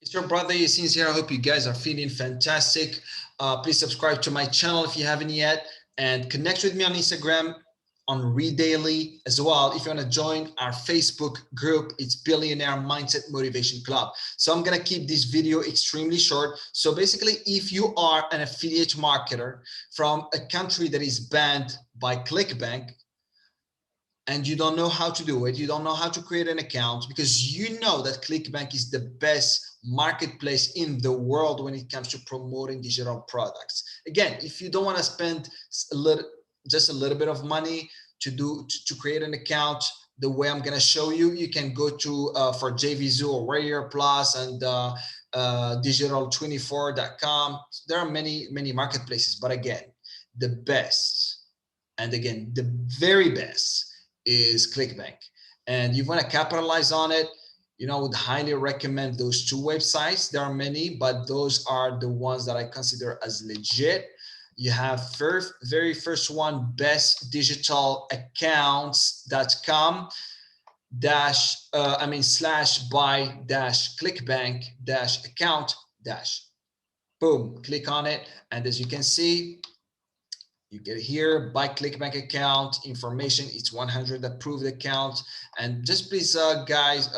It's your brother Yassine here. I hope you guys are feeling fantastic. Please subscribe to my channel if you haven't yet, and connect with me on Instagram on Read Daily as well. If you want to join our Facebook group, it's Billionaire Mindset Motivation Club. So I'm going to keep this video extremely short. So basically, if you are an affiliate marketer from a country that is banned by ClickBank, and you don't know how to do it, you don't know how to create an account, because you know that ClickBank is the best marketplace in the world when it comes to promoting digital products. Again, if you don't want to spend just a little bit of money to create an account the way I'm going to show you, you can go to for JVZoo or Warrior Plus and digital24.com. There are many marketplaces, but again, the best, and again, the very best is ClickBank, and you want to capitalize on it. I would highly recommend those two websites. There are many, but those are the ones that I consider as legit. You have very first one, bestdigitalaccounts.com /by-clickbank-account- boom, click on it, and as you can see, you get here, buy ClickBank account information. It's 100 approved account. And just please, guys,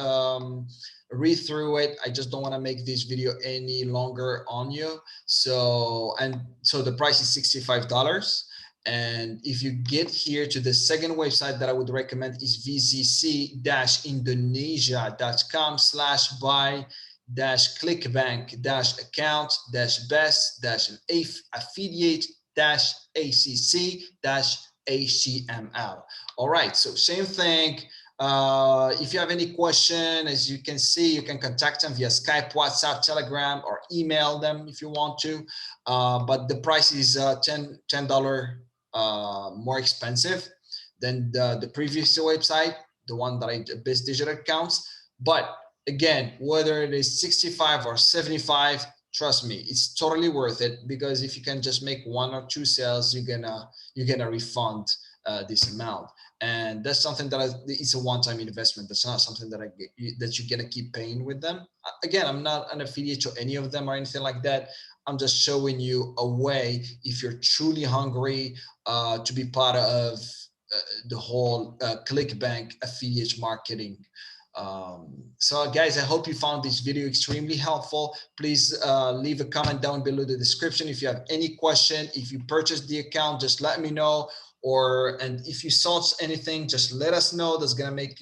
read through it. I just don't want to make this video any longer on you. So the price is $65. And if you get here to the second website that I would recommend is vzc-indonesia.com /by-clickbank-account-best-affiliate ACC-HTML. All right, so same thing. If you have any question, as you can see, you can contact them via Skype, WhatsApp, Telegram, or email them if you want to. But the price is $10 more expensive than the previous website, the one that I did, Best Digital Accounts. But again, whether it is 65 or 75, trust me, it's totally worth it, because if you can just make one or two sales, you're gonna refund this amount. And that's something that it's a one-time investment. That's not something that that you're gonna keep paying with them. Again, I'm not an affiliate to any of them or anything like that. I'm just showing you a way, if you're truly hungry to be part of the whole ClickBank affiliate marketing. So guys, I hope you found this video extremely helpful. Please leave a comment down below the description if you have any question. If you purchased the account, just let me know. And if you saw anything, just let us know. That's gonna make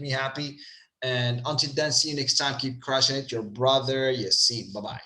me happy. And until then, see you next time. Keep crushing it. Your brother Yassine. Bye-bye.